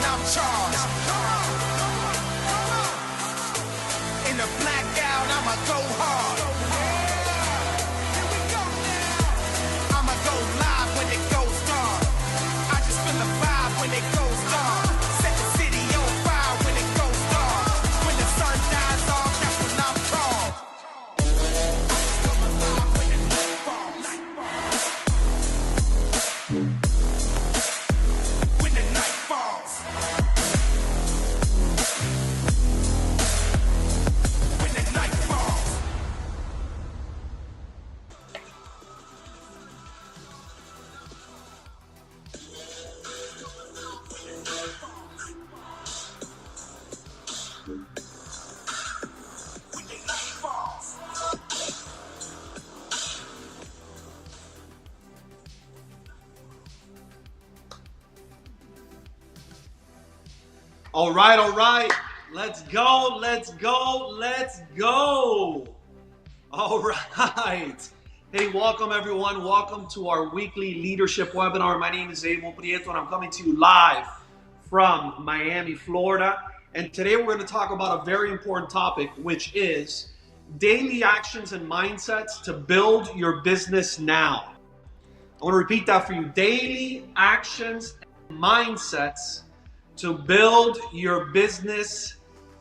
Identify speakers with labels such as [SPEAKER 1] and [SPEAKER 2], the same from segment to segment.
[SPEAKER 1] I'm charged. In the blackout, I'ma go hard. I'ma go live when it goes dark. I just feel the vibe when it goes dark. Set the city on fire when it goes dark. When the sun dies off, that's when I'm called. When the night falls. When the night falls. When the night falls.
[SPEAKER 2] All right. Let's go. All right. Hey, welcome everyone. Welcome to our weekly leadership webinar. My name is Abel Prieto and I'm coming to you live from Miami, Florida. And today we're going to talk about a very important topic, which is daily actions and mindsets to build your business now. I want to repeat that for you. Daily actions and mindsets to build your business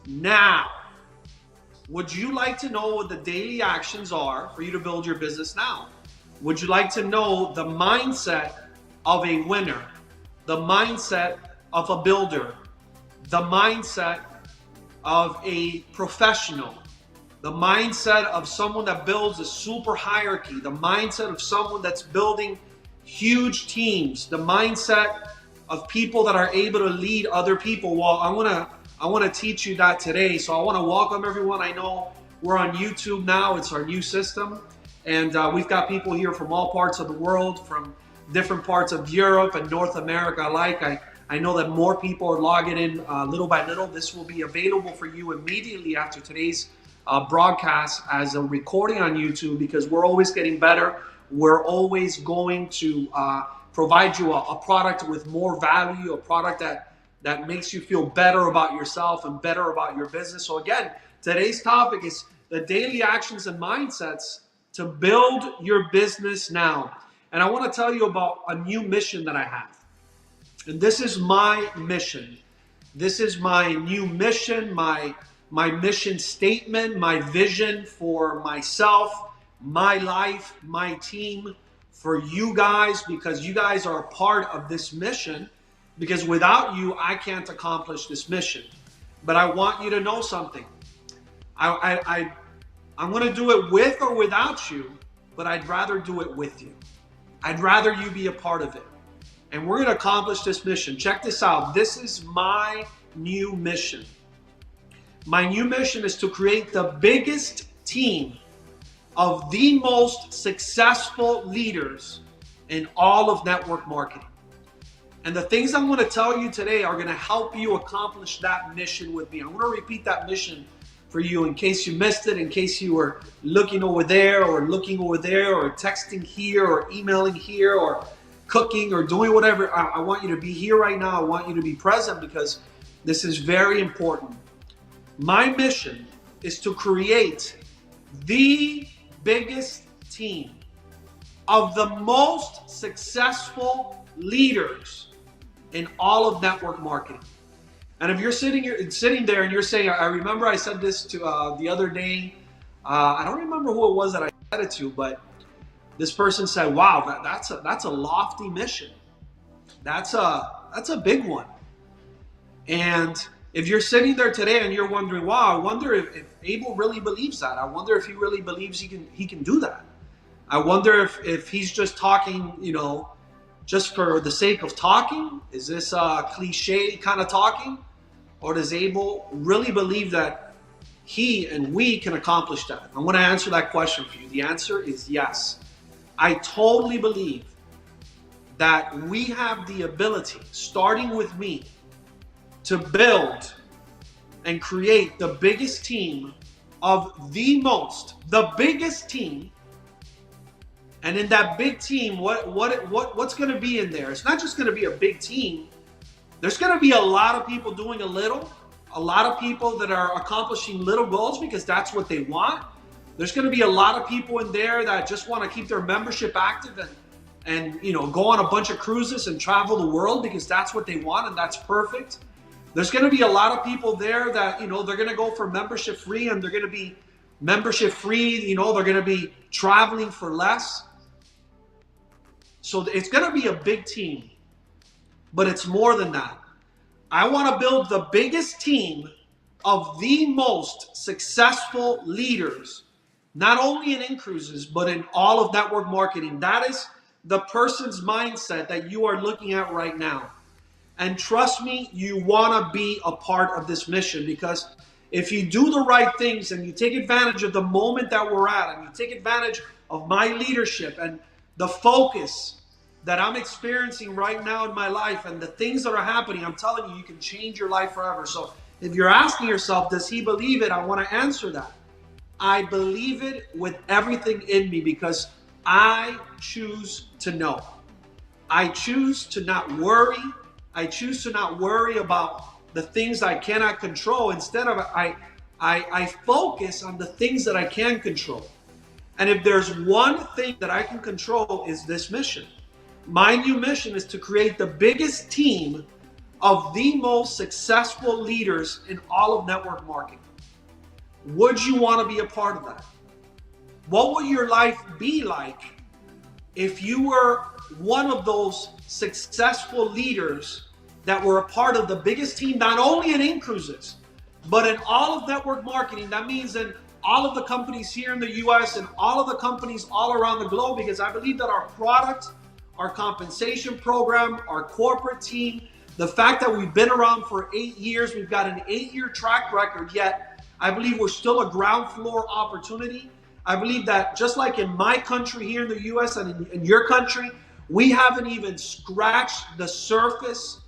[SPEAKER 2] now. Would you like to know what the daily actions are for you to build your business now? Would you like to know the mindset of a winner, the mindset of a builder, the mindset of a professional, the mindset of someone that builds a super hierarchy, the mindset of someone that's building huge teams, the mindset of people that are able to lead other people? Well, I want to teach you that today. So I want to welcome everyone. I know we're on YouTube now. It's our new system. And we've got people here from all parts of the world, from different parts of Europe and North America alike. I know that more people are logging in little by little. This will be available for you immediately after today's broadcast as a recording on YouTube, because we're always getting better. We're always going to provide you a product with more value, a product that makes you feel better about yourself and better about your business. So again, today's topic is the daily actions and mindsets to build your business now. And I want to tell you about a new mission that I have. And this is my mission. This is my new mission, my mission statement, my vision for myself, my life, my team, for you guys, because you guys are a part of this mission. Because without you, I can't accomplish this mission. But I want you to know something. I'm going to do it with or without you, but I'd rather do it with you. I'd rather you be a part of it. And we're going to accomplish this mission. Check this out. This is my new mission. My new mission is to create the biggest team of the most successful leaders in all of network marketing. And the things I'm going to tell you today are going to help you accomplish that mission with me. I'm going to repeat that mission for you in case you missed it, in case you were looking over there or texting here or emailing here or cooking or doing whatever. I want you to be here right now. I want you to be present, because this is very important. My mission is to create the biggest team of the most successful leaders in all of network marketing. And if you're sitting there and you're saying, I remember I said this to the other day, I don't remember who it was that I said it to, but this person said, wow, that's a lofty mission. That's a big one. And if you're sitting there today and you're wondering, wow, I wonder if Abel really believes that. I wonder if he really believes he can do that. I wonder if he's just talking, just for the sake of talking. Is this cliche kind of talking? Or does Abel really believe that he and we can accomplish that? I'm going to answer that question for you. The answer is yes. I totally believe that we have the ability, starting with me, to build and create the biggest team of the biggest team. And in that big team, what's going to be in there? It's not just going to be a big team. There's going to be a lot of people doing a little, a lot of people that are accomplishing little goals because that's what they want. There's going to be a lot of people in there that just want to keep their membership active and go on a bunch of cruises and travel the world because that's what they want, and that's perfect. There's going to be a lot of people there that they're going to go for membership free, and they're going to be membership free. They're going to be traveling for less. So it's going to be a big team, but it's more than that. I want to build the biggest team of the most successful leaders, not only in cruises, but in all of network marketing. That is the person's mindset that you are looking at right now. And trust me, you want to be a part of this mission, because if you do the right things and you take advantage of the moment that we're at, and you take advantage of my leadership and the focus that I'm experiencing right now in my life and the things that are happening, I'm telling you, you can change your life forever. So if you're asking yourself, does he believe it? I want to answer that. I believe it with everything in me, because I choose to know. I choose to not worry. I choose to not worry about the things I cannot control. Instead of I focus on the things that I can control. And if there's one thing that I can control, is this mission. My new mission is to create the biggest team of the most successful leaders in all of network marketing. Would you want to be a part of that? What would your life be like if you were one of those successful leaders that were a part of the biggest team, not only in cruises, but in all of network marketing? That means in all of the companies here in the US and all of the companies all around the globe, because I believe that our product, our compensation program, our corporate team, the fact that we've been around for 8 years, we've got an 8-year track record, yet I believe we're still a ground floor opportunity. I believe that just like in my country here in the US and in your country, we haven't even scratched the surface.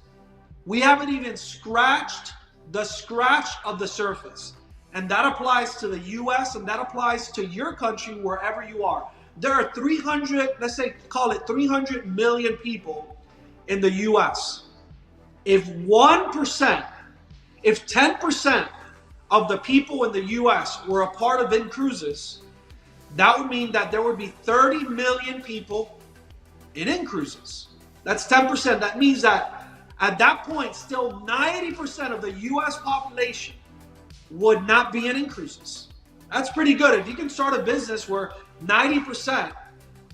[SPEAKER 2] We haven't even scratched the scratch of the surface. And that applies to the US, and that applies to your country, wherever you are. There are 300, let's say, call it 300 million people in the US. If 1%, if 10% of the people in the US were a part of cruises, that would mean that there would be 30 million people in cruises. That's 10%. That means that at that point, still 90% of the US population would not be in cruises. That's pretty good. If you can start a business where 90%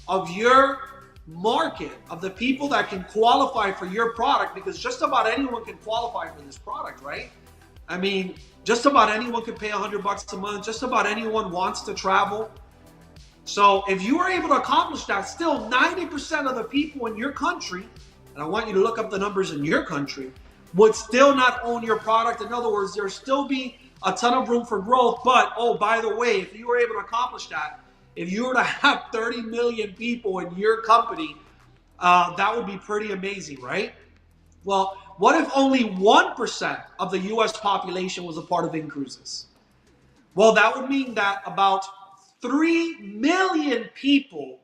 [SPEAKER 2] of your market, of the people that can qualify for your product, because just about anyone can qualify for this product, right? I mean, just about anyone can pay $100 a month. Just about anyone wants to travel. So if you were able to accomplish that, still 90% of the people in your country, and I want you to look up the numbers in your country, would still not own your product. In other words, there'll still be a ton of room for growth. But, oh, by the way, if you were able to accomplish that, if you were to have 30 million people in your company, that would be pretty amazing, right? Well, what if only 1% of the US population was a part of cruises? Well, that would mean that about 3 million people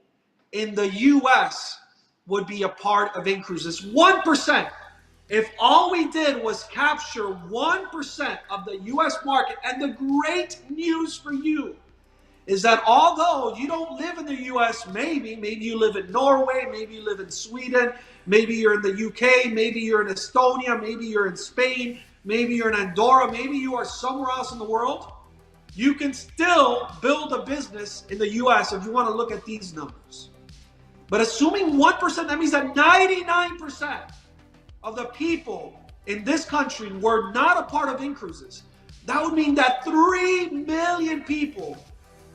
[SPEAKER 2] in the US would be a part of cruises. 1%. If all we did was capture 1% of the US market, and the great news for you is that although you don't live in the US, maybe you live in Norway, maybe you live in Sweden, maybe you're in the UK, maybe you're in Estonia, maybe you're in Spain, maybe you're in Andorra, maybe you are somewhere else in the world, you can still build a business in the US if you want to look at these numbers. But assuming 1%, that means that 99% of the people in this country were not a part of cruises. That would mean that 3 million people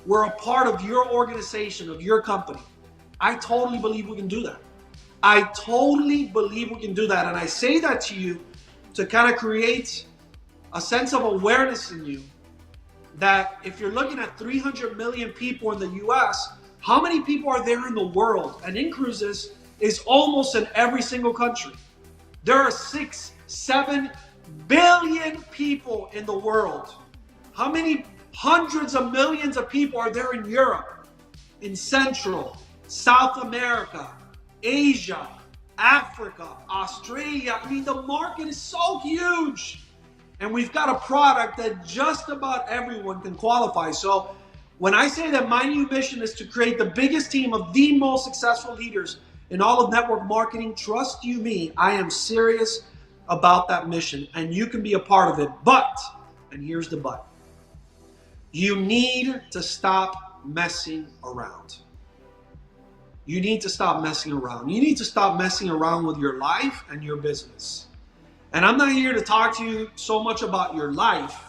[SPEAKER 2] were a part of your organization, of your company. I totally believe we can do that. I totally believe we can do that. And I say that to you to kind of create a sense of awareness in you that if you're looking at 300 million people in the US, how many people are there in the world? And cruises is almost in every single country. There are 6-7 billion people in the world. How many hundreds of millions of people are there in Europe, in Central, South America, Asia, Africa, Australia. I mean, the market is so huge. And we've got a product that just about everyone can qualify. So when I say that my new mission is to create the biggest team of the most successful leaders in all of network marketing, trust you me, I am serious about that mission, and you can be a part of it. But, and here's the but, you need to stop messing around. You need to stop messing around. You need to stop messing around with your life and your business. And I'm not here to talk to you so much about your life,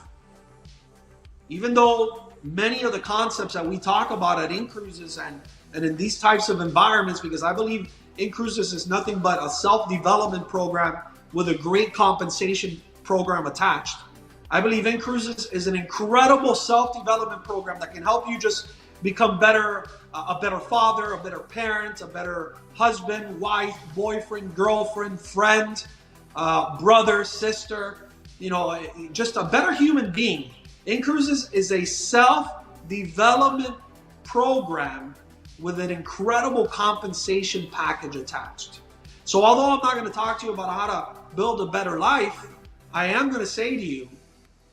[SPEAKER 2] even though many of the concepts that we talk about at InCruises and in these types of environments, because I believe InCruises is nothing but a self-development program with a great compensation program attached. I believe InCruises is an incredible self-development program that can help you just become better, a better father, a better parent, a better husband, wife, boyfriend, girlfriend, friend, brother, sister, just a better human being. InCruises is a self-development program with an incredible compensation package attached. So although I'm not going to talk to you about how to build a better life, I am going to say to you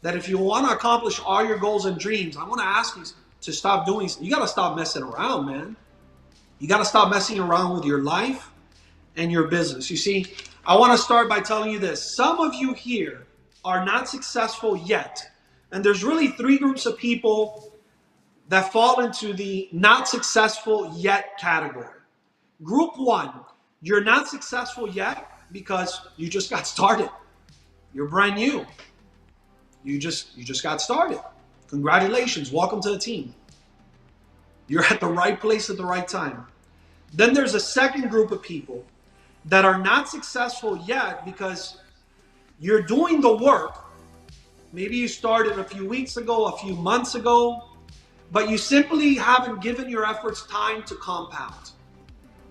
[SPEAKER 2] that if you want to accomplish all your goals and dreams, I'm going to ask you to stop doing, you got to stop messing around, man. You got to stop messing around with your life and your business. You see, I want to start by telling you this. Some of you here are not successful yet. And there's really three groups of people that fall into the not successful yet category. Group one, you're not successful yet because you just got started. You're brand new. You just got started. Congratulations. Welcome to the team. You're at the right place at the right time. Then there's a second group of people that are not successful yet because you're doing the work. Maybe you started a few weeks ago, a few months ago, but you simply haven't given your efforts time to compound,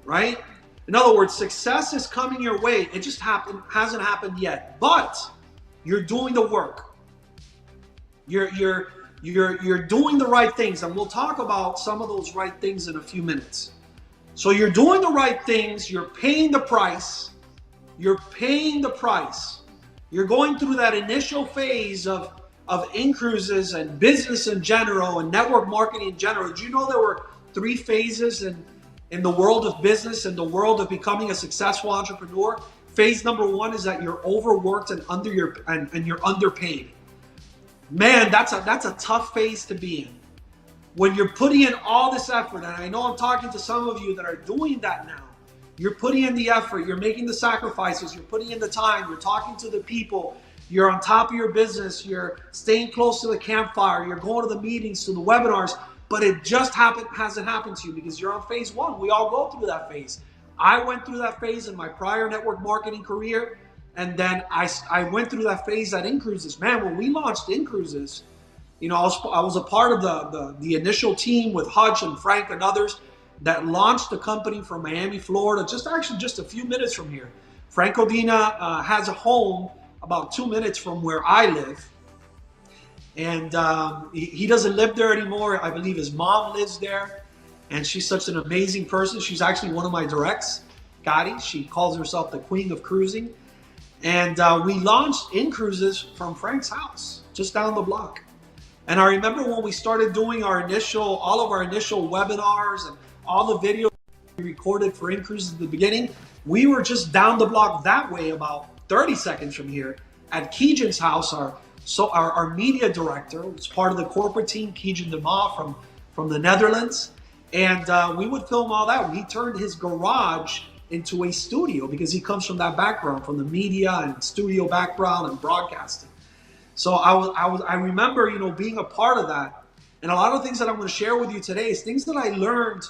[SPEAKER 2] right? In other words, success is coming your way. It just hasn't happened yet, but you're doing the work. You're doing the right things, and we'll talk about some of those right things in a few minutes. So you're doing the right things. You're paying the price. You're paying the price. You're going through that initial phase of InCruises and business in general and network marketing in general. Did you know there were three phases in the world of business, in the world of becoming a successful entrepreneur? Phase number one is that you're overworked and you're underpaid. Man, that's a tough phase to be in. When you're putting in all this effort, and I know I'm talking to some of you that are doing that now. You're putting in the effort, you're making the sacrifices, you're putting in the time, you're talking to the people, you're on top of your business, you're staying close to the campfire, you're going to the meetings, to the webinars, but it just hasn't happened to you because you're on phase one. We all go through that phase. I went through that phase in my prior network marketing career, and then I went through that phase at InCruises. Man, when we launched InCruises, I was a part of the initial team with Hutch and Frank and others that launched the company from Miami, Florida, just a few minutes from here. Frank Odina has a home about 2 minutes from where I live. And he doesn't live there anymore. I believe his mom lives there. And she's such an amazing person. She's actually one of my directs, Gotti. She calls herself the Queen of Cruising. And we launched InCruises from Frank's house, just down the block. And I remember when we started doing all of our initial webinars and all the videos we recorded for InCruises at the beginning, we were just down the block that way, about 30 seconds from here, at Keejan's house. Our media director was part of the corporate team, Keejan de Ma from the Netherlands. And we would film all that. He turned his garage into a studio because he comes from that background, from the media and studio background and broadcasting. So I remember, being a part of that. And a lot of things that I'm going to share with you today is things that I learned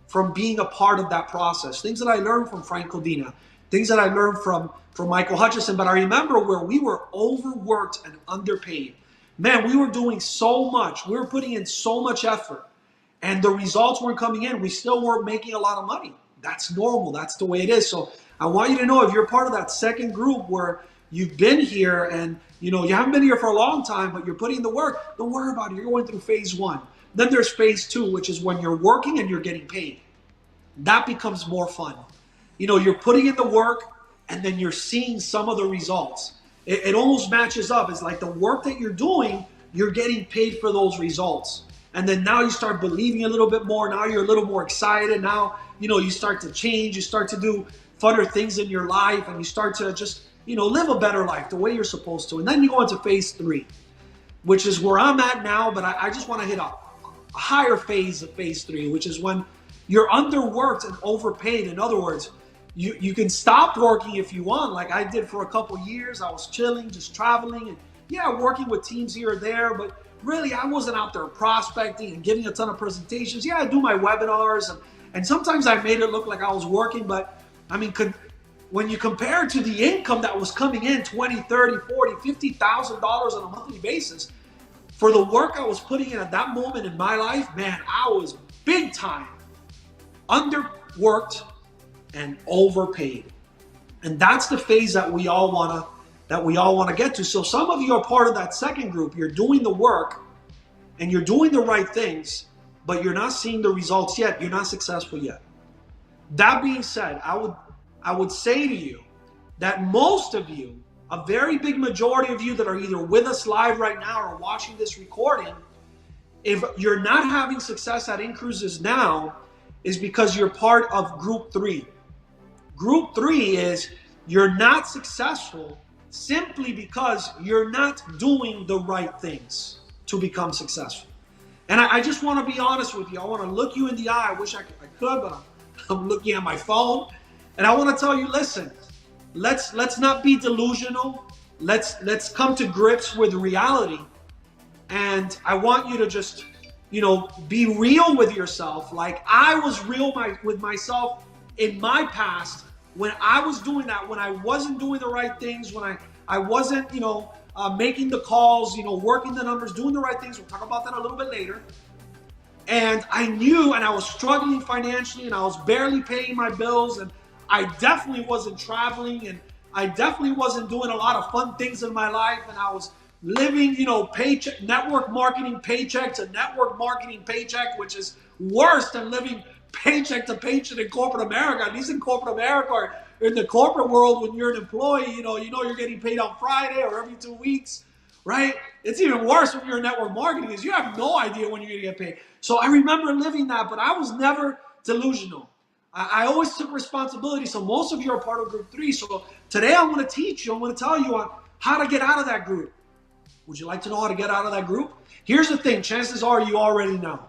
[SPEAKER 2] from being a part of that process, things that I learned from Frank Odina, things that I learned from Michael Hutchison. But I remember where we were overworked and underpaid. Man, we were doing so much. We were putting in so much effort. And the results weren't coming in. We still weren't making a lot of money. That's normal. That's the way it is. So I want you to know, if you're part of that second group where you've been here and you haven't been here for a long time, but you're putting in the work, don't worry about it. You're going through phase one. Then there's phase two, which is when you're working and you're getting paid. That becomes more fun. you're putting in the work and then you're seeing some of the results. It almost matches up. It's like the work that you're doing, you're getting paid for those results. And then now you start believing a little bit more. Now you're a little more excited. Now, you start to change. You start to do funner things in your life, and you start to just, live a better life the way you're supposed to. And then you go into phase 3, which is where I'm at now. But I just want to hit a higher phase of phase 3, which is when you're underworked and overpaid. In other words, you can stop working if you want, like I did for a couple years. I was chilling, just traveling, and working with teams here or there, but really I wasn't out there prospecting and giving a ton of presentations. I do my webinars, and sometimes I made it look like I was working, but I mean, when you compare it to the income that was coming in, $20, $30, $40, $50,000 on a monthly basis, for the work I was putting in at that moment in my life, man, I was big time underworked and overpaid. And that's the phase that we all want to get to. So some of you are part of that second group. You're doing the work and you're doing the right things, but you're not seeing the results yet. You're not successful yet. That being said, I would say to you that most of you, a very big majority of you that are either with us live right now or watching this recording, if you're not having success at In-Cruises now, is because you're part of group 3. Group 3 is you're not successful simply because you're not doing the right things to become successful. And I just want to be honest with you. I want to look you in the eye. I wish I could, but I'm looking at my phone. And I want to tell you, listen, let's not be delusional. Let's come to grips with reality. And I want you to just, be real with yourself. Like I was real with myself in my past when I was doing that, when I wasn't doing the right things, when I wasn't, making the calls, working the numbers, doing the right things. We'll talk about that a little bit later. And I knew, and I was struggling financially, and I was barely paying my bills, and I definitely wasn't traveling, and I definitely wasn't doing a lot of fun things in my life, and I was living, paycheck, network marketing paycheck to network marketing paycheck, which is worse than living paycheck to paycheck in corporate America. At least in corporate America or in the corporate world, when you're an employee, you're getting paid on Friday or every 2 weeks, right? It's even worse when you're in network marketing because you have no idea when you're going to get paid. So I remember living that, but I was never delusional. I always took responsibility. So most of you are part of group 3. So today I'm going to teach you, I'm going to tell you on how to get out of that group. Would you like to know how to get out of that group? Here's the thing. Chances are you already know.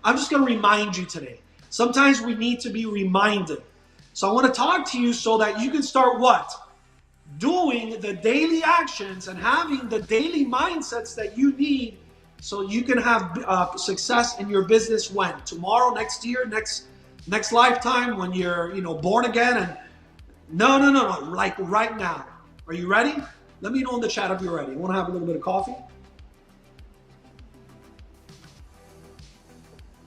[SPEAKER 2] I'm just going to remind you today. Sometimes we need to be reminded. So I want to talk to you so that you can start what? Doing the daily actions and having the daily mindsets that you need so you can have success in your business when? Tomorrow, next year, next lifetime, when you're born again. And no, like right now. Are you ready? Let me know in the chat if you're ready. Want to have a little bit of coffee?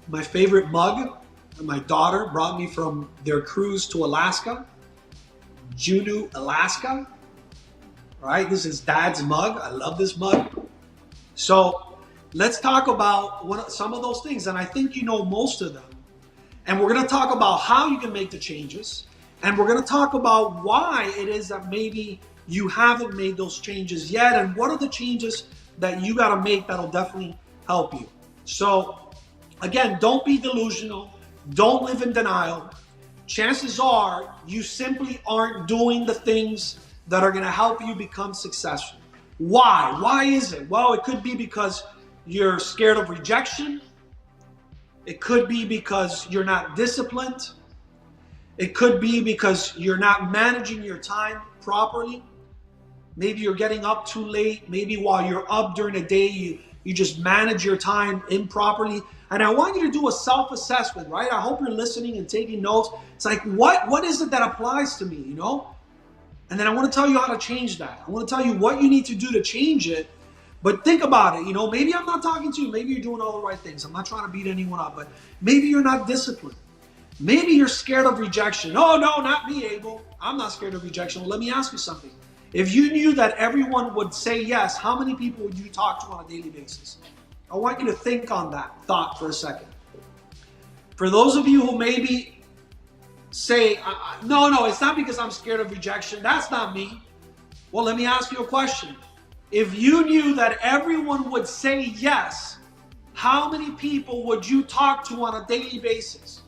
[SPEAKER 2] My favorite mug, my daughter brought me from their cruise to Alaska, Juneau, Alaska. All right, this is Dad's mug. I love this mug. So let's talk about some of those things, and I think you know most of them. And we're going to talk about how you can make the changes, and we're going to talk about why it is that maybe you haven't made those changes yet, and what are the changes that you got to make that'll definitely help you. So again, don't be delusional. Don't live in denial. Chances are you simply aren't doing the things that are going to help you become successful. Why? Why is it? Well, it could be because you're scared of rejection. It could be because you're not disciplined. It could be because you're not managing your time properly. Maybe you're getting up too late. Maybe while you're up during the day, you just manage your time improperly. And I want you to do a self-assessment, right? I hope you're listening and taking notes. It's like, what is it that applies to me, And then I want to tell you how to change that. I want to tell you what you need to do to change it. But think about it, maybe I'm not talking to you. Maybe you're doing all the right things. I'm not trying to beat anyone up, but maybe you're not disciplined. Maybe you're scared of rejection. Oh, no, not me, Abel. I'm not scared of rejection. Well, let me ask you something. If you knew that everyone would say yes, how many people would you talk to on a daily basis? I want you to think on that thought for a second. For those of you who maybe say, no, it's not because I'm scared of rejection. That's not me. Well, let me ask you a question. If you knew that everyone would say yes, how many people would you talk to on a daily basis?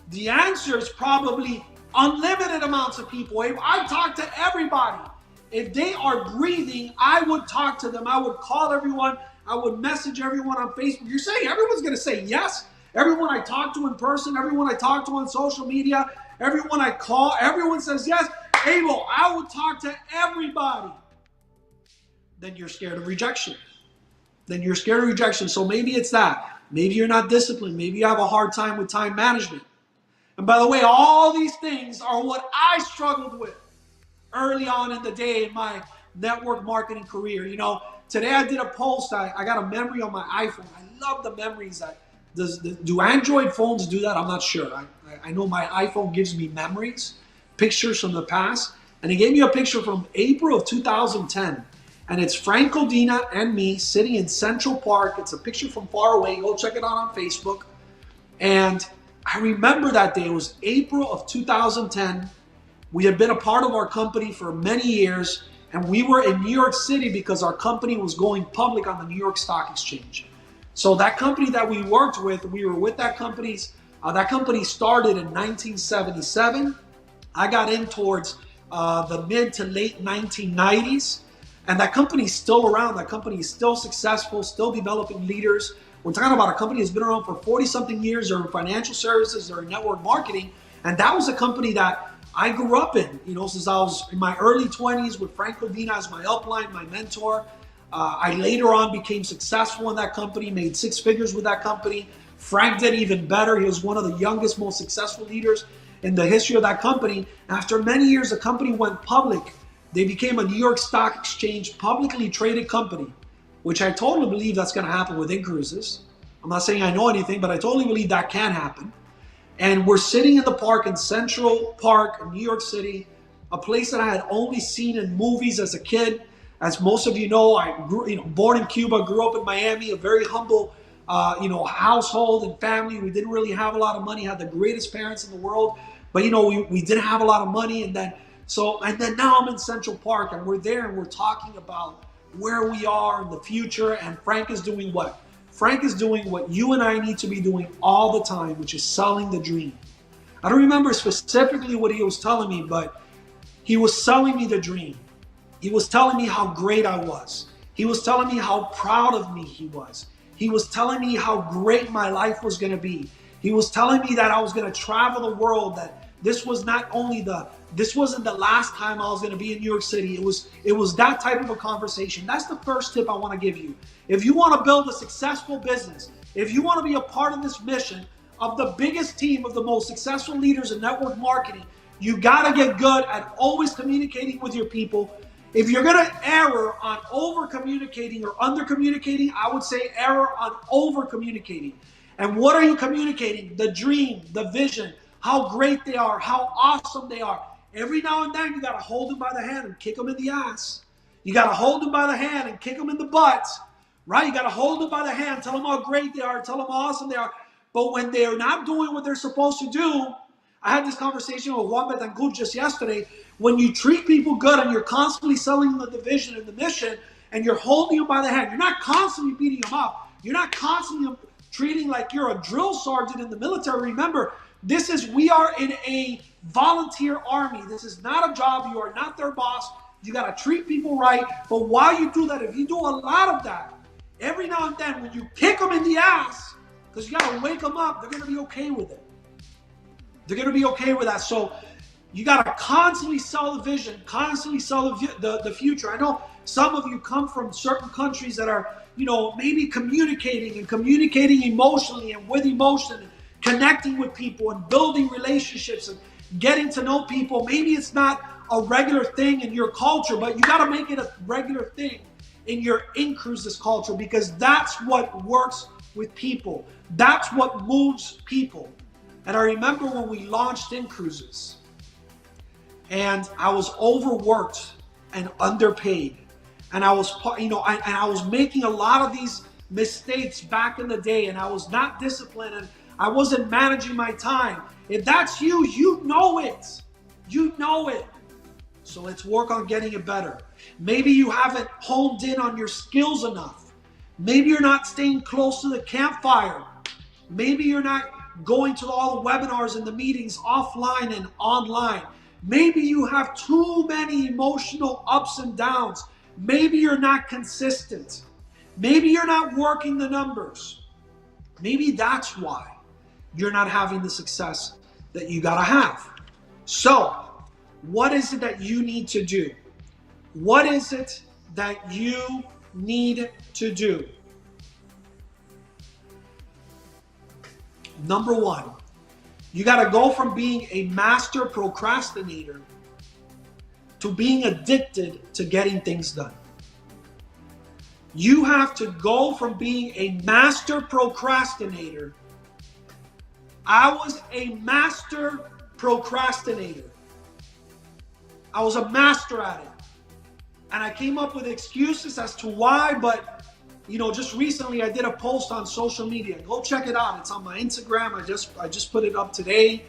[SPEAKER 2] The answer is probably unlimited amounts of people. If I talk to everybody, if they are breathing, I would talk to them. I would call everyone. I would message everyone on Facebook. You're saying everyone's going to say yes? Everyone I talk to in person, everyone I talk to on social media, everyone I call, everyone says yes. Abel, I would talk to everybody. Then you're scared of rejection. So maybe it's that. Maybe you're not disciplined. Maybe you have a hard time with time management. And by the way, all these things are what I struggled with early on in the day in my network marketing career. You know, today I did a post. I got a memory on my iPhone. I love the memories. Do Android phones do that? I'm not sure. I know my iPhone gives me memories, pictures from the past. And it gave me a picture from April of 2010. And it's Frank Codina and me sitting in Central Park. It's a picture from far away. Go check it out on Facebook. And I remember that day. It was April of 2010. We had been a part of our company for many years. And we were in New York City because our company was going public on the New York Stock Exchange. So that company that we worked with, we were with that company started in 1977. I got in towards the mid to late 1990s. And that company is still around. That company is still successful, still developing leaders. We're talking about a company that's been around for 40-something years. They're in financial services, they're in network marketing. And that was a company that I grew up in, you know, since I was in my early 20s with Frank Codina as my upline, my mentor. I later on became successful in that company, made 6 figures with that company. Frank did even better. He was one of the youngest, most successful leaders in the history of that company. After many years, the company went public. They became a New York Stock Exchange publicly traded company, which I totally believe that's going to happen with Cruises. I'm not saying I know anything, but I totally believe that can happen. And we're sitting in the park in Central Park in New York City, a place that I had only seen in movies as a kid. As most of you know, I grew, born in Cuba, grew up in Miami, a very humble, household and family. We didn't really have a lot of money, had the greatest parents in the world, but we didn't have a lot of money. And then now I'm in Central Park, and we're there, and we're talking about where we are in the future. And Frank is doing what? Frank is doing what you and I need to be doing all the time, which is selling the dream. I don't remember specifically what he was telling me, but he was selling me the dream. He was telling me how great I was. He was telling me how proud of me he was. He was telling me how great my life was going to be. He was telling me that I was going to travel the world, that this wasn't the last time I was going to be in New York City. It was that type of a conversation. That's the first tip I want to give you. If you want to build a successful business, if you want to be a part of this mission of the biggest team of the most successful leaders in network marketing, you got to get good at always communicating with your people. If you're going to err on over communicating or under communicating, I would say error on over communicating. And what are you communicating? The dream, the vision, how great they are, how awesome they are. Every now and then, you got to hold them by the hand and kick them in the ass. You got to hold them by the hand and kick them in the butt, right? You got to hold them by the hand, tell them how great they are, tell them how awesome they are. But when they're not doing what they're supposed to do, I had this conversation with Juan Betancourt just yesterday. When you treat people good and you're constantly selling them the vision and the mission, and you're holding them by the hand, you're not constantly beating them up. You're not constantly treating like you're a drill sergeant in the military. Remember, we are in a volunteer army. This is not a job. You are not their boss. You got to treat people right. But while you do that, if you do a lot of that, every now and then when you kick them in the ass, because you got to wake them up, they're going to be okay with it. They're going to be okay with that. So you got to constantly sell the vision, constantly sell the future. I know some of you come from certain countries that are, maybe communicating emotionally and with emotion, and connecting with people and building relationships and getting to know people. Maybe it's not a regular thing in your culture, but you got to make it a regular thing in your Cruises culture, because that's what works with people. That's what moves people. And I remember when we launched Cruises, and I was overworked and underpaid, and I was making a lot of these mistakes back in the day, and I was not disciplined, and I wasn't managing my time. If that's you, you know it. You know it. So let's work on getting it better. Maybe you haven't honed in on your skills enough. Maybe you're not staying close to the campfire. Maybe you're not going to all the webinars and the meetings offline and online. Maybe you have too many emotional ups and downs. Maybe you're not consistent. Maybe you're not working the numbers. Maybe that's why you're not having the success that you gotta have. So, what is it that you need to do? What is it that you need to do? Number one, you got to go from being a master procrastinator to being addicted to getting things done. You have to go from being a master procrastinator. I was a master procrastinator. I was a master at it. And I came up with excuses as to why, but just recently I did a post on social media. Go check it out. It's on my Instagram. I just put it up today.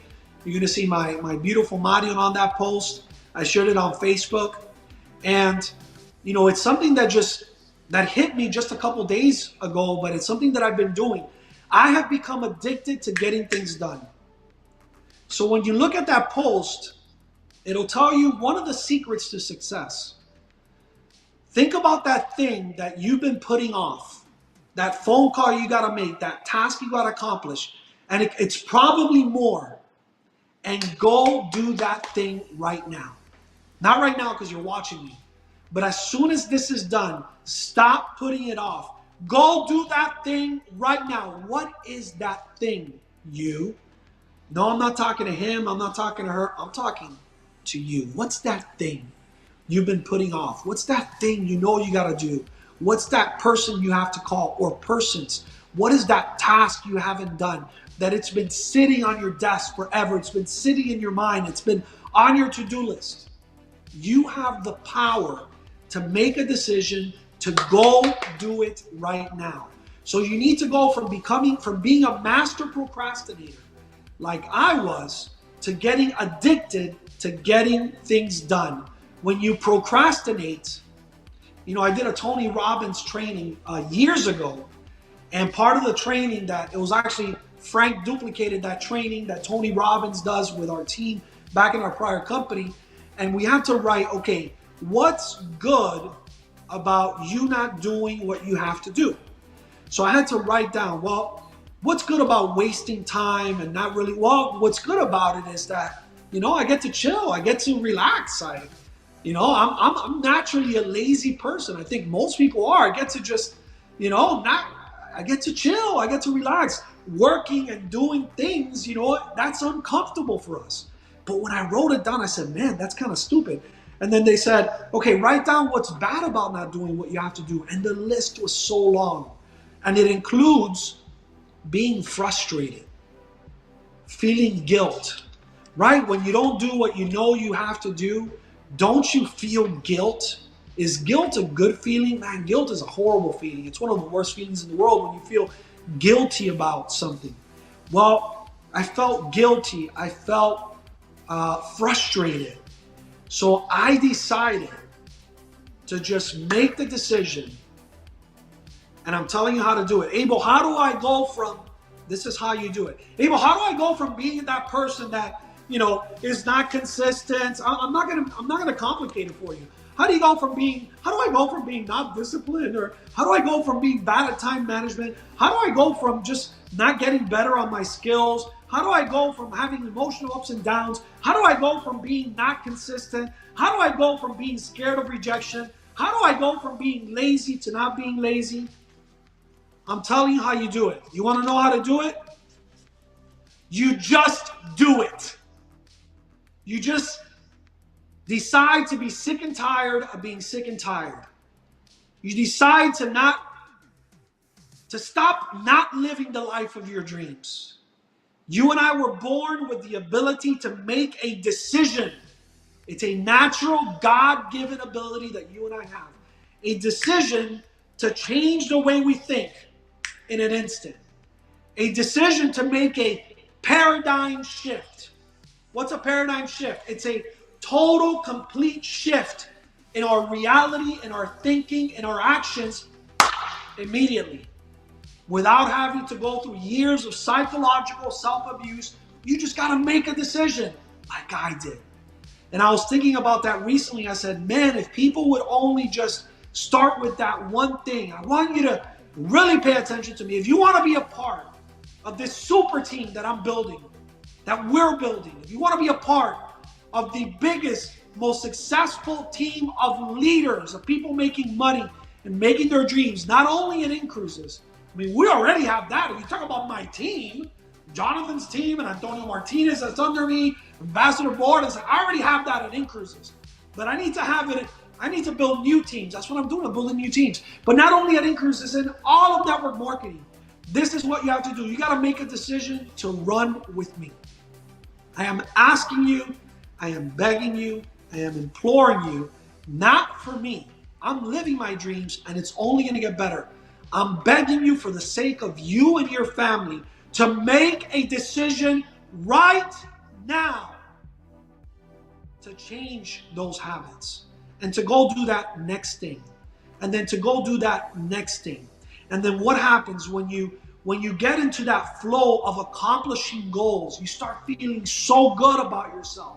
[SPEAKER 2] You're going to see my beautiful Marion on that post. I shared it on Facebook. And, it's something that hit me just a couple days ago, but it's something that I've been doing. I have become addicted to getting things done. So when you look at that post, it'll tell you one of the secrets to success. Think about that thing that you've been putting off, that phone call you got to make, that task you got to accomplish, and it's probably more. And go do that thing right now. Not right now because you're watching me, but as soon as this is done, stop putting it off. Go do that thing right now. What is that thing, you? No, I'm not talking to him. I'm not talking to her. I'm talking to you. What's that thing you've been putting off? What's that thing you got to do? What's that person you have to call or persons? What is that task you haven't done that it's been sitting on your desk forever? It's been sitting in your mind. It's been on your to-do list. You have the power to make a decision to go do it right now. So you need to go from being a master procrastinator like I was to getting addicted to getting things done. When you procrastinate, I did a Tony Robbins training years ago, and part of the training that it was actually Frank duplicated that training that Tony Robbins does with our team back in our prior company, and we had to write, okay, what's good about you not doing what you have to do? So I had to write down, well, what's good about wasting time and not really, what's good about it is that, I get to chill, I get to relax, I'm naturally a lazy person. I think most people are. I get to just, I get to chill. I get to relax. Working and doing things, that's uncomfortable for us. But when I wrote it down, I said, man, that's kind of stupid. And then they said, okay, write down what's bad about not doing what you have to do. And the list was so long. And it includes being frustrated, feeling guilt, right? When you don't do what you know you have to do, don't you feel guilt? Is guilt a good feeling? Man, guilt is a horrible feeling. It's one of the worst feelings in the world when you feel guilty about something. Well, I felt guilty. I felt frustrated. So I decided to just make the decision. And I'm telling you how to do it. Abel, how do I go from, this is how you do it. Abel, how do I go from being that person that, is not consistent? I'm not gonna complicate it for you. How do I go from being not disciplined? Or how do I go from being bad at time management? How do I go from just not getting better on my skills? How do I go from having emotional ups and downs? How do I go from being not consistent? How do I go from being scared of rejection? How do I go from being lazy to not being lazy? I'm telling you how you do it. You want to know how to do it? You just do it. You just decide to be sick and tired of being sick and tired. You decide to stop not living the life of your dreams. You and I were born with the ability to make a decision. It's a natural, God-given ability that you and I have. A decision to change the way we think in an instant. A decision to make a paradigm shift. What's a paradigm shift? It's a total, complete shift in our reality, in our thinking, in our actions immediately. Without having to go through years of psychological self-abuse, you just got to make a decision like I did. And I was thinking about that recently. I said, man, if people would only just start with that one thing. I want you to really pay attention to me. If you want to be a part of this super team that I'm building, that we're building, if you want to be a part of the biggest, most successful team of leaders, of people making money and making their dreams, not only in Incruises. I mean, we already have that. If you talk about my team, Jonathan's team and Antonio Martinez that's under me, Ambassador Board, I already have that at Incruises. But I need to have it. I need to build new teams. That's what I'm doing. I'm building new teams. But not only at Incruises, in all of network marketing. This is what you have to do. You got to make a decision to run with me. I am asking you, I am begging you, I am imploring you, not for me. I'm living my dreams and it's only going to get better. I'm begging you for the sake of you and your family to make a decision right now to change those habits and to go do that next thing and then to go do that next thing. And then what happens when you get into that flow of accomplishing goals, you start feeling so good about yourself.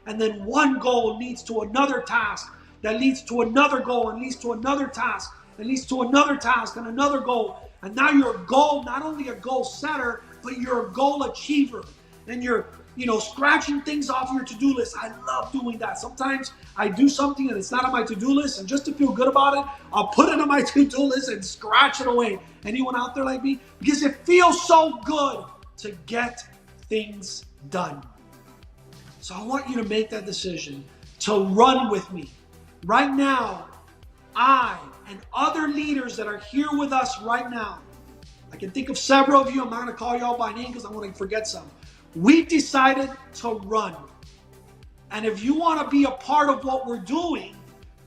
[SPEAKER 2] And then one goal leads to another task that leads to another goal and leads to another task and leads to another task and another goal. And now you're a goal, not only a goal setter, but you're a goal achiever. And you're, scratching things off your to-do list. I love doing that. Sometimes I do something and it's not on my to-do list, and just to feel good about it, I'll put it on my to-do list and scratch it away. Anyone out there like me? Because it feels so good to get things done. So I want you to make that decision to run with me. Right now, I and other leaders that are here with us right now, I can think of several of you. I'm not going to call you all by name because I'm going to forget some. We've decided to run. And if you want to be a part of what we're doing,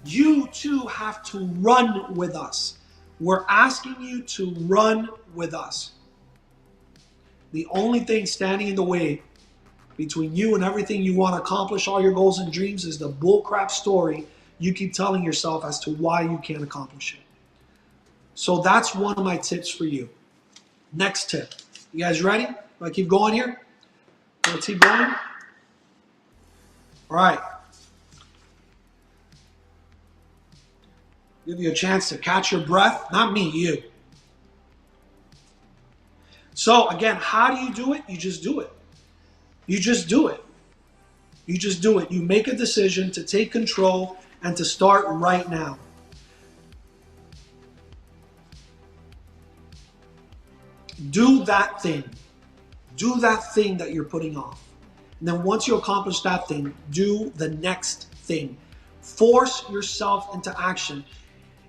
[SPEAKER 2] you too have to run with us. We're asking you to run with us. The only thing standing in the way between you and everything you want to accomplish, all your goals and dreams, is the bullcrap story you keep telling yourself as to why you can't accomplish it. So that's one of my tips for you. Next tip. You guys ready? Do I keep going here? Let's keep going. All right. Give you a chance to catch your breath. Not me, you. So again, how do you do it? You just do it. You just do it. You just do it. You make a decision to take control and to start right now. Do that thing. Do that thing that you're putting off. And then once you accomplish that thing, do the next thing. Force yourself into action.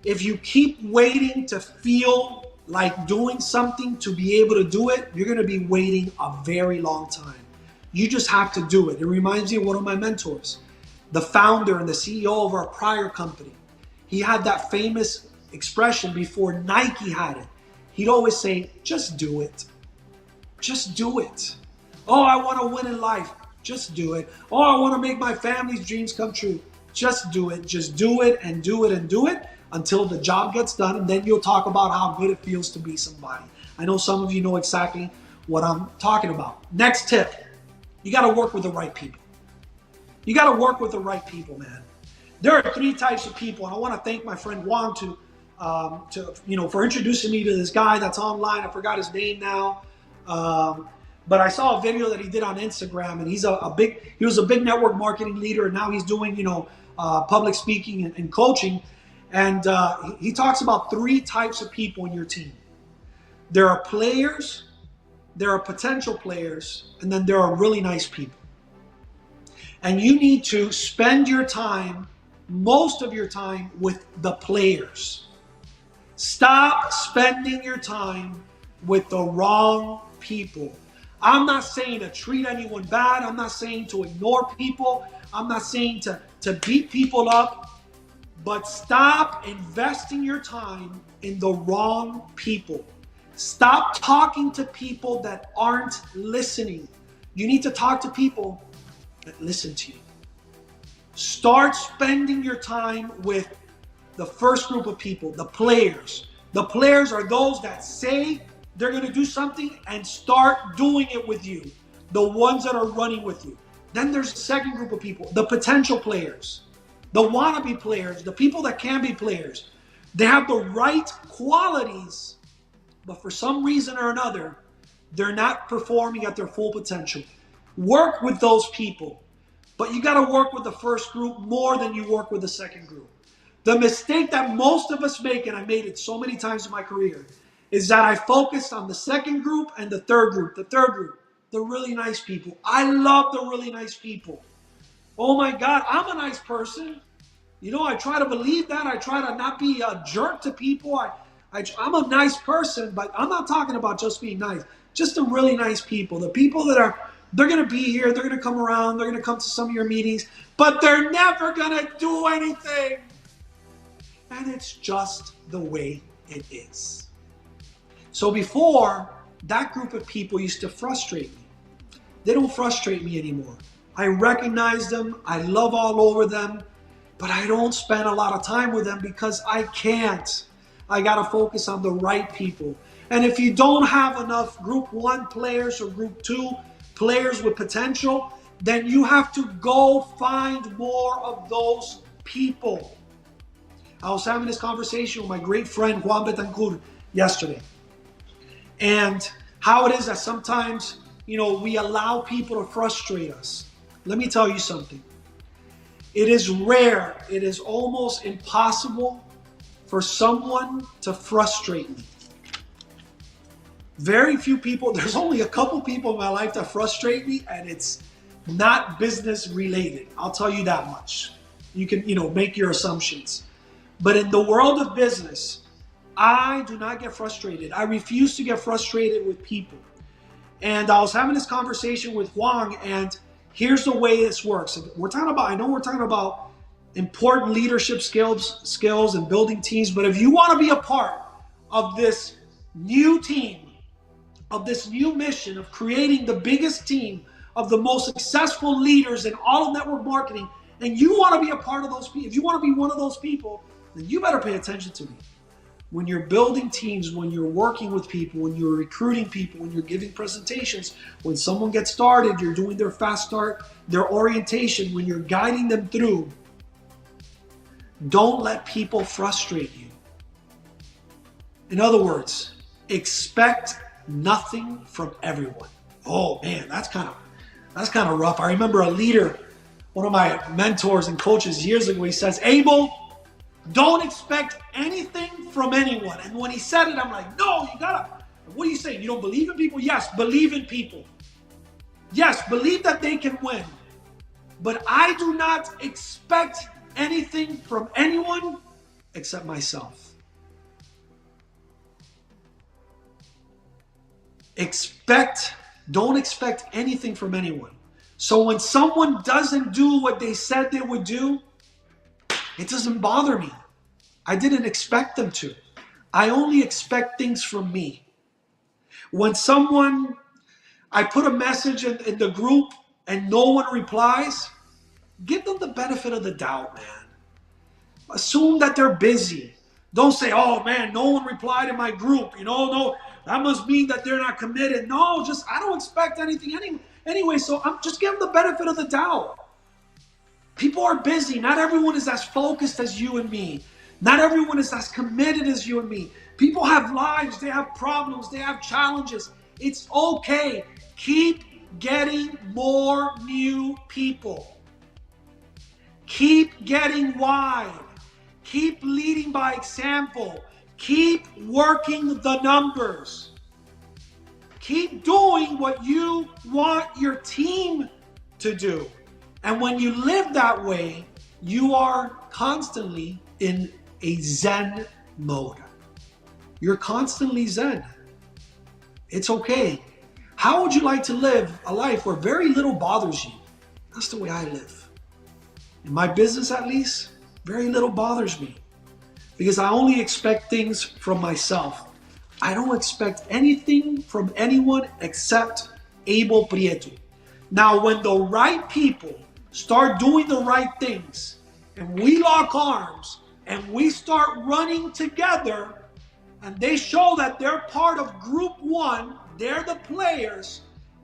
[SPEAKER 2] If you keep waiting to feel like doing something to be able to do it, you're going to be waiting a very long time. You just have to do it. It reminds me of one of my mentors, the founder and the CEO of our prior company. He had that famous expression before Nike had it. He'd always say, just do it. Just do it. Oh, I want to win in life. Just do it. Oh, I want to make my family's dreams come true. Just do it. Just do it and do it and do it until the job gets done, and then you'll talk about how good it feels to be somebody. I know some of you know exactly what I'm talking about. Next tip. You got to work with the right people. You got to work with the right people, man. There are three types of people, and I want to thank my friend Juan for introducing me to this guy that's online. I forgot his name now. But I saw a video that he did on Instagram, and he was a big network marketing leader, and now he's doing, public speaking and coaching. And he talks about three types of people in your team. There are players, there are potential players, and then there are really nice people. And you need to spend your time, most of your time, with the players. Stop spending your time with the wrong people. I'm not saying to treat anyone bad. I'm not saying to ignore people. I'm not saying to beat people up. But stop investing your time in the wrong people. Stop talking to people that aren't listening. You need to talk to people that listen to you. Start spending your time with the first group of people, the players. The players are those that say they're going to do something and start doing it with you. The ones that are running with you. Then there's a second group of people, the potential players, the wannabe players, the people that can be players. They have the right qualities, but for some reason or another, they're not performing at their full potential. Work with those people, but you got to work with the first group more than you work with the second group. The mistake that most of us make, and I made it so many times in my career, is that I focused on the second group and the third group. The third group, the really nice people. I love the really nice people. Oh my God, I'm a nice person. You know, I try to believe that. I try to not be a jerk to people. I'm a nice person, but I'm not talking about just being nice. Just the really nice people. The people that they're going to be here. They're going to come around. They're going to come to some of your meetings, but they're never going to do anything. And it's just the way it is. So before, that group of people used to frustrate me. They don't frustrate me anymore. I recognize them. I love all over them. But I don't spend a lot of time with them because I can't. I got to focus on the right people. And if you don't have enough group 1 players or group 2 players with potential, then you have to go find more of those people. I was having this conversation with my great friend Juan Betancourt yesterday. And how it is that sometimes, we allow people to frustrate us. Let me tell you something. It is rare, it is almost impossible for someone to frustrate me. Very few people, there's only a couple people in my life that frustrate me, and it's not business related. I'll tell you that much. You can, make your assumptions. But in the world of business, I do not get frustrated. I refuse to get frustrated with people. And I was having this conversation with Juan, and here's the way this works. I know we're talking about important leadership skills and building teams, but if you want to be a part of this new team, of this new mission of creating the biggest team of the most successful leaders in all of network marketing, and you want to be a part of those people, if you want to be one of those people, then you better pay attention to me. When you're building teams, when you're working with people, when you're recruiting people, when you're giving presentations, when someone gets started, you're doing their fast start, their orientation, when you're guiding them through, don't let people frustrate you. In other words, expect nothing from everyone. Oh man, that's kind of rough. I remember a leader, one of my mentors and coaches years ago, he says, Abel, don't expect anything from anyone. And when he said it, I'm like, no, you gotta. What are you saying? You don't believe in people? Yes, believe in people. Yes, believe that they can win. But I do not expect anything from anyone except myself. Don't expect anything from anyone. So when someone doesn't do what they said they would do, it doesn't bother me. I didn't expect them to. I only expect things from me. When I put a message in the group and no one replies, give them the benefit of the doubt, man. Assume that they're busy. Don't say, oh man, no one replied in my group. No, that must mean that they're not committed. No, I don't expect anything anyway, so I'm just giving them the benefit of the doubt. People are busy. Not everyone is as focused as you and me. Not everyone is as committed as you and me. People have lives. They have problems. They have challenges. It's okay. Keep getting more new people. Keep getting wide. Keep leading by example. Keep working the numbers. Keep doing what you want your team to do. And when you live that way, you are constantly in a Zen mode. You're constantly Zen. It's okay. How would you like to live a life where very little bothers you? That's the way I live. In my business, at least, very little bothers me. Because I only expect things from myself. I don't expect anything from anyone except Abel Prieto. Now, when the right people start doing the right things and we lock arms and we start running together and they show that they're part of group one, they're the players,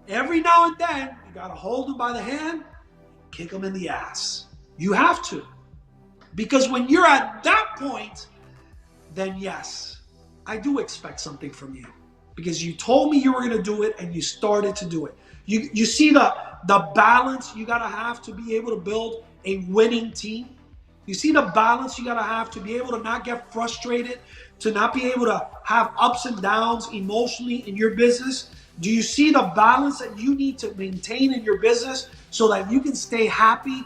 [SPEAKER 2] every now and then you got to hold them by the hand, kick them in the ass. You have to. Because when you're at that point, then yes, I do expect something from you. Because you told me you were going to do it and you started to do it. You see the balance you got to have to be able to build a winning team. You see the balance you got to have to be able to not get frustrated, to not be able to have ups and downs emotionally in your business. Do you see the balance that you need to maintain in your business so that you can stay happy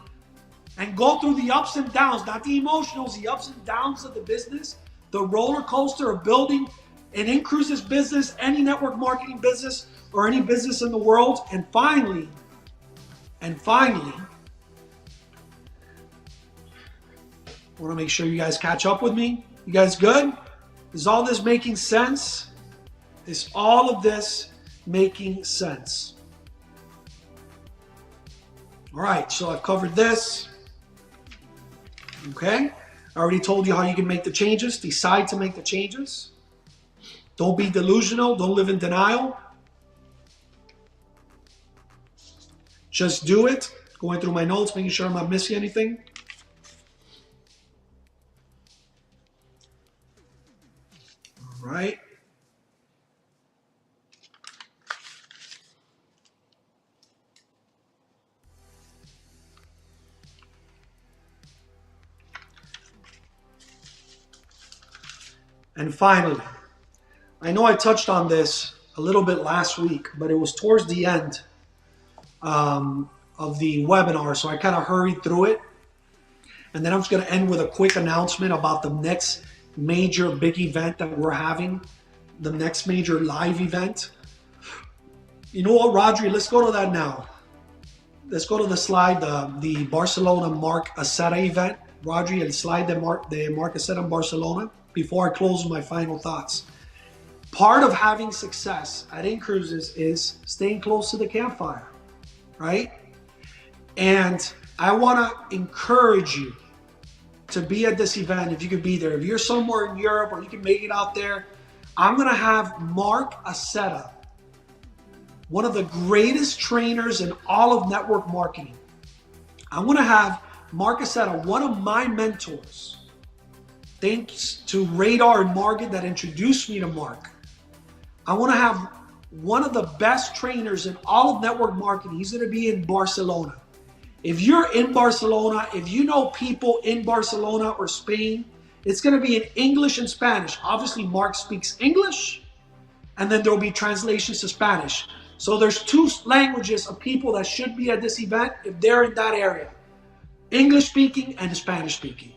[SPEAKER 2] and go through the ups and downs, not the emotionals, the ups and downs of the business, the roller coaster of building an in-cruises business, any network marketing business, or any business in the world. And finally, I want to make sure you guys catch up with me. You guys good? Is all this making sense? Is all of this making sense? All right, so I've covered this. Okay, I already told you how you can make the changes. Decide to make the changes. Don't be delusional. Don't live in denial. Just do it. Going through my notes, making sure I'm not missing anything. All right. And finally, I know I touched on this a little bit last week, but it was towards the end of the webinar, so I kind of hurried through it. And then I'm just going to end with a quick announcement about the next major big event that we're having, the next major live event. You know what, Rodri, let's go to that now. Let's go to the slide, the Barcelona Marc Aceta event. Rodri, el slide de Marc Aceta in Barcelona, before I close with my final thoughts. Part of having success at in-cruises is staying close to the campfire, right? And I want to encourage you to be at this event if you can be there. If you're somewhere in Europe or you can make it out there, I'm going to have Marc Aceta, one of the greatest trainers in all of network marketing. I'm going to have Marc Aceta, one of my mentors. Thanks to Radar and Margaret that introduced me to Marc. I want to have one of the best trainers in all of network marketing. He's going to be in Barcelona. If you're in Barcelona, if you know people in Barcelona or Spain, it's going to be in English and Spanish. Obviously, Marc speaks English, and then there will be translations to Spanish. So there's two languages of people that should be at this event if they're in that area. English speaking and Spanish speaking.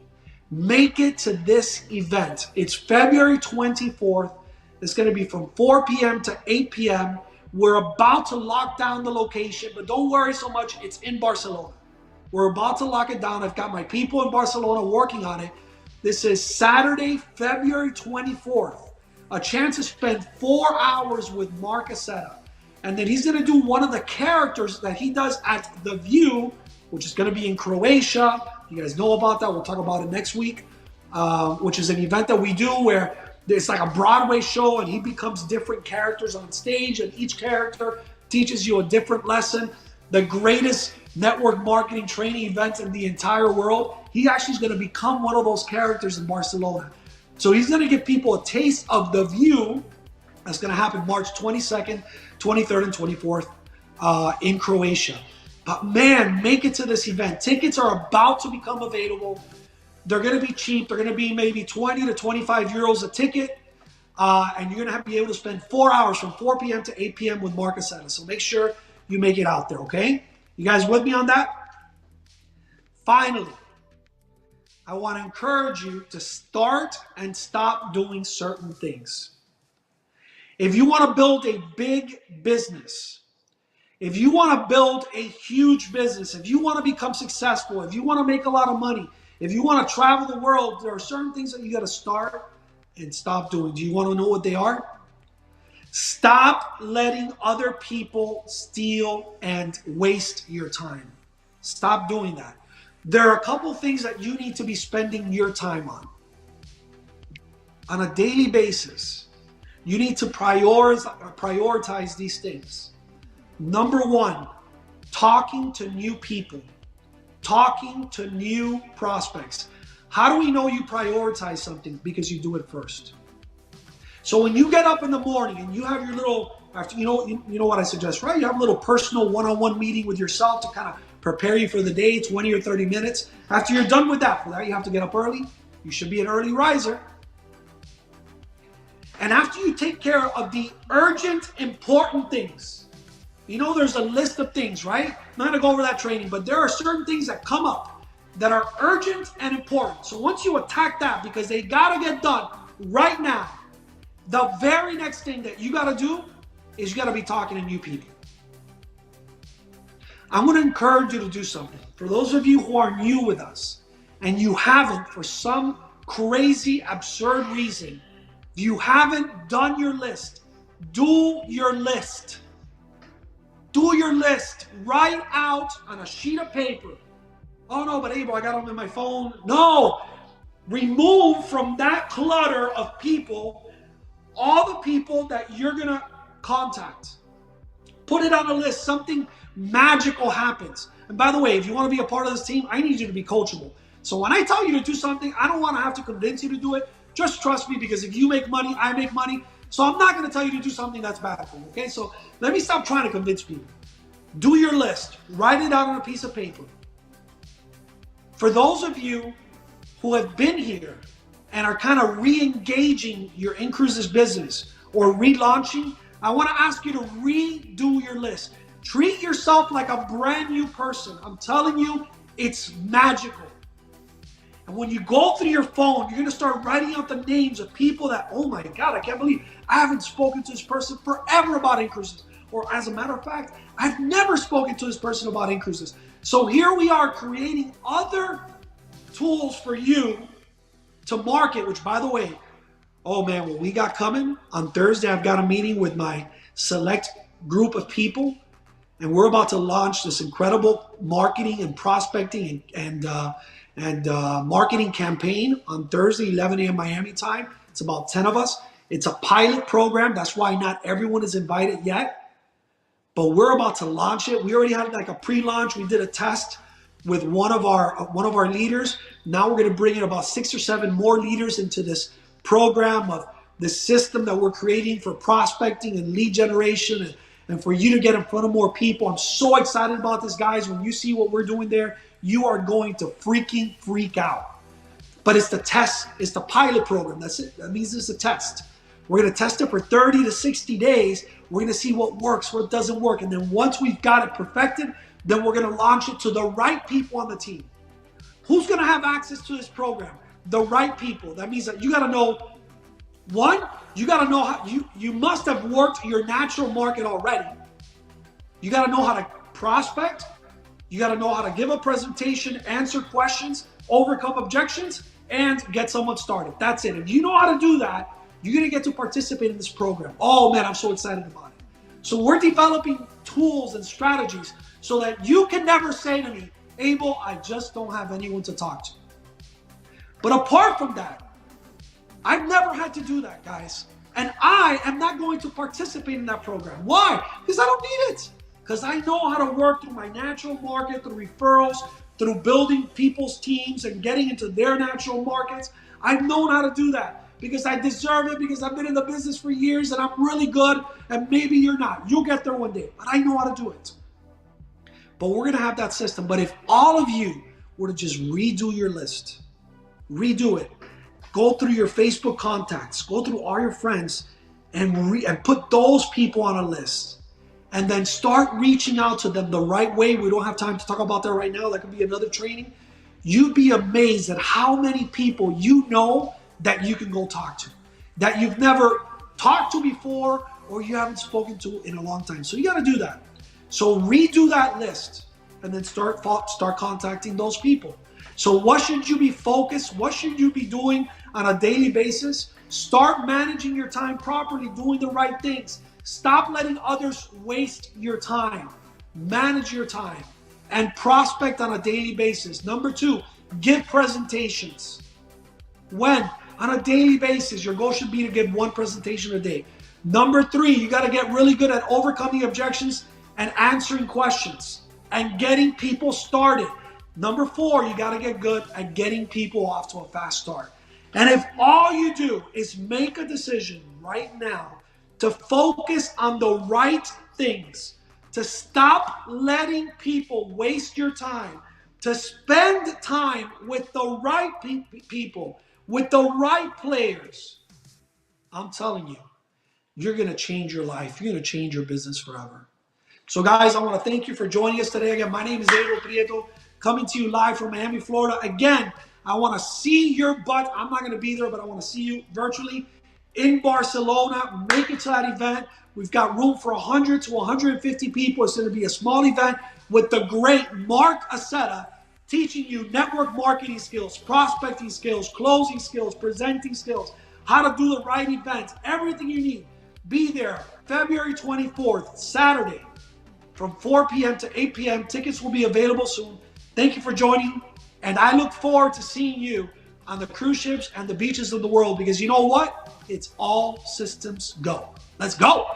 [SPEAKER 2] Make it to this event. It's February 24th. It's going to be from 4 p.m. to 8 p.m. We're about to lock down the location, but don't worry so much. It's in Barcelona. We're about to lock it down. I've got my people in Barcelona working on it. This is Saturday, February 24th. A chance to spend 4 hours with Marc Aceta. And then he's going to do one of the characters that he does at The View, which is going to be in Croatia. You guys know about that. We'll talk about it next week, which is an event that we do where it's like a Broadway show and he becomes different characters on stage and each character teaches you a different lesson. The greatest network marketing training event in the entire world. He actually is going to become one of those characters in Barcelona. So he's going to give people a taste of The View. That's going to happen March 22nd, 23rd, and 24th in Croatia. But man, make it to this event. Tickets are about to become available. They're going to be cheap. They're going to be maybe 20 to 25 euros a ticket. And you're going to be able to spend 4 hours from 4 p.m. to 8 p.m. with Marc Aceta. So make sure you make it out there, okay? You guys with me on that? Finally, I want to encourage you to start and stop doing certain things. If you want to build a big business, if you want to build a huge business, if you want to become successful, if you want to make a lot of money, if you want to travel the world, there are certain things that you got to start and stop doing. Do you want to know what they are? Stop letting other people steal and waste your time. Stop doing that. There are a couple things that you need to be spending your time on a daily basis. You need to prioritize these things. Number one, talking to new people, talking to new prospects. How do we know you prioritize something? Because you do it first. So when you get up in the morning and you have your little, after you know what I suggest, right? You have a little personal one-on-one meeting with yourself to kind of prepare you for the day, 20 or 30 minutes. After you're done with that, you have to get up early. You should be an early riser. And after you take care of the urgent, important things, there's a list of things, right? I'm not gonna go over that training, but there are certain things that come up that are urgent and important. So once you attack that, because they gotta get done right now, the very next thing that you gotta do is you gotta be talking to new people. I'm gonna encourage you to do something. For those of you who are new with us, and you haven't, for some crazy, absurd reason, you haven't done your list, do your list. Do your list. Write out on a sheet of paper. Oh no, but Abel, I got them in my phone. No. Remove from that clutter of people all the people that you're going to contact. Put it on a list. Something magical happens. And by the way, if you want to be a part of this team, I need you to be coachable. So when I tell you to do something, I don't want to have to convince you to do it. Just trust me, because if you make money, I make money. So I'm not going to tell you to do something that's bad for you, okay? So let me stop trying to convince people. Do your list. Write it out on a piece of paper. For those of you who have been here and are kind of re-engaging your In-Cruises business or relaunching, I want to ask you to redo your list. Treat yourself like a brand new person. I'm telling you, it's magical. And when you go through your phone, you're going to start writing out the names of people that, oh my God, I can't believe I haven't spoken to this person forever about In-Cruises. Or as a matter of fact, I've never spoken to this person about In-Cruises. So here we are creating other tools for you to market, which by the way, oh man, what we got coming on Thursday, I've got a meeting with my select group of people, and we're about to launch this incredible marketing and prospecting and marketing campaign on Thursday, 11 a.m. Miami time. It's about 10 of us. It's a pilot program. That's why not everyone is invited yet. But we're about to launch it. We already had like a pre-launch. We did a test with one of our leaders. Now we're going to bring in about 6 or 7 more leaders into this program of this system that we're creating for prospecting and lead generation and for you to get in front of more people. I'm so excited about this, guys. When you see what we're doing there, you are going to freaking freak out. But it's the test. It's the pilot program. That's it. That means it's a test. We're going to test it for 30 to 60 days. We're going to see what works, what doesn't work. And then once we've got it perfected, then we're going to launch it to the right people on the team. Who's going to have access to this program? The right people. That means that you got to know, one, you got to know how, you must have worked your natural market already. You got to know how to prospect. You got to know how to give a presentation, answer questions, overcome objections, and get someone started. That's it. If you know how to do that, you're going to get to participate in this program. Oh man, I'm so excited about it. So we're developing tools and strategies so that you can never say to me, Abel, I just don't have anyone to talk to. But apart from that, I've never had to do that, guys. And I am not going to participate in that program. Why? Because I don't need it. Because I know how to work through my natural market, through referrals, through building people's teams and getting into their natural markets. I've known how to do that because I deserve it, because I've been in the business for years and I'm really good, and maybe you're not. You'll get there one day, but I know how to do it. But we're going to have that system. But if all of you were to just redo your list, redo it, go through your Facebook contacts, go through all your friends and put those people on a list, and then start reaching out to them the right way. We don't have time to talk about that right now. That could be another training. You'd be amazed at how many people you know that you can go talk to, that you've never talked to before or you haven't spoken to in a long time. So you got to do that. So redo that list and then start contacting those people. So what should you be focused? What should you be doing on a daily basis? Start managing your time properly, doing the right things. Stop letting others waste your time. Manage your time and prospect on a daily basis. Number 2, give presentations. When? On a daily basis. Your goal should be to give 1 presentation a day. Number 3, you got to get really good at overcoming objections and answering questions and getting people started. Number 4, you got to get good at getting people off to a fast start. And if all you do is make a decision right now to focus on the right things, to stop letting people waste your time, to spend time with the right people, with the right players, I'm telling you, you're going to change your life. You're going to change your business forever. So guys, I want to thank you for joining us today. Again, my name is Abel Prieto, coming to you live from Miami, Florida. Again, I want to see your butt. I'm not going to be there, but I want to see you virtually in Barcelona. Make it to that event. We've got room for 100 to 150 people. It's going to be a small event with the great Mark Aceta, teaching you network marketing skills, prospecting skills, closing skills, presenting skills, how to do the right events, everything you need. Be there February 24th, Saturday, from 4 p.m. to 8 p.m. Tickets will be available soon. Thank you for joining, and I look forward to seeing you on the cruise ships and the beaches of the world, because you know what? It's all systems go. Let's go.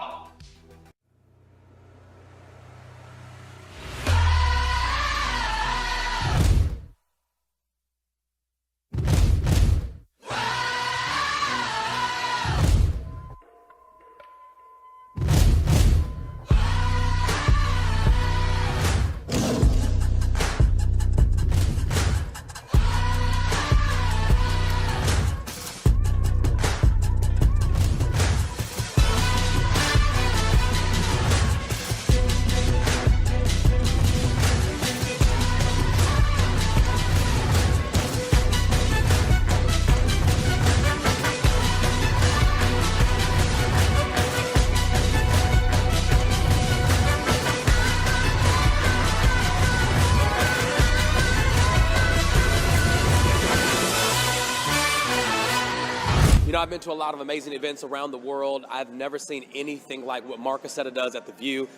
[SPEAKER 3] You know, I've been to a lot of amazing events around the world. I've never seen anything like what Mark Aceta does at The View.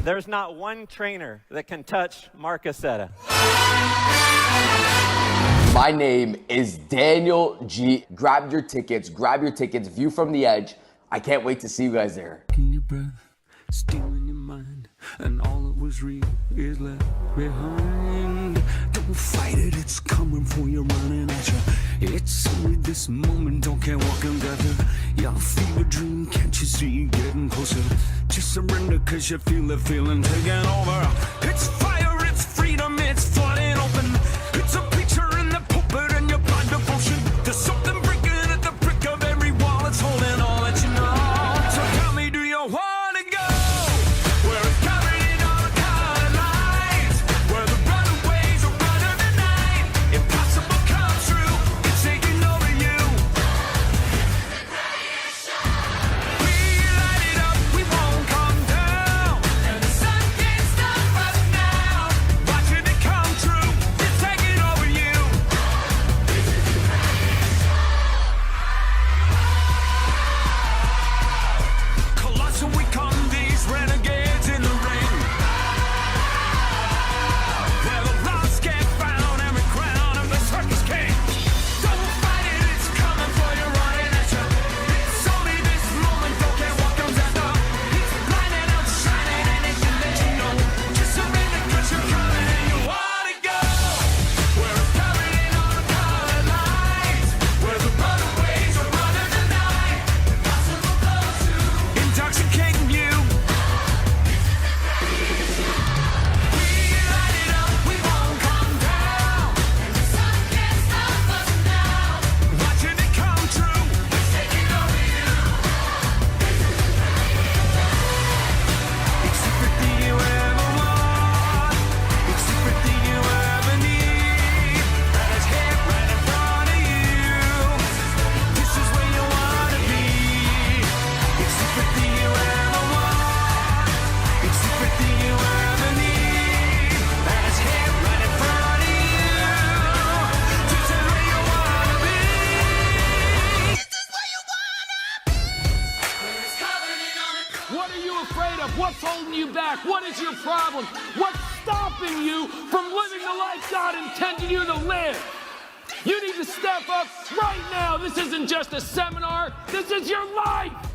[SPEAKER 4] There's not one trainer that can touch Mark Aceta.
[SPEAKER 5] My name is Daniel G. Grab your tickets, View from the Edge. I can't wait to see you guys there.
[SPEAKER 6] In your breath, stealing your mind, and all that was real is left behind. Don't fight it, it's coming for you, running at you. It's only this moment, don't care what can gather. Your fever dream, can't you see getting closer? Just surrender, cause you feel the feeling taking over. It's fire, it's freedom, it's flooding open. It's a preacher in the pulpit and your blind devotion. There's something breaking at the brick of every wall, it's holding all that you know. So tell me, do you want to go? Where it's covered in all the colored lights, where the runaways are running the night. Impossible comes true, it's taking over you. We light it up, we won't come down, and the sun can't stop us now. Watch
[SPEAKER 7] holding you back? What is your problem? What's stopping you from living the life God intended you to live? You need to step up right now. This isn't just a seminar. This is your life.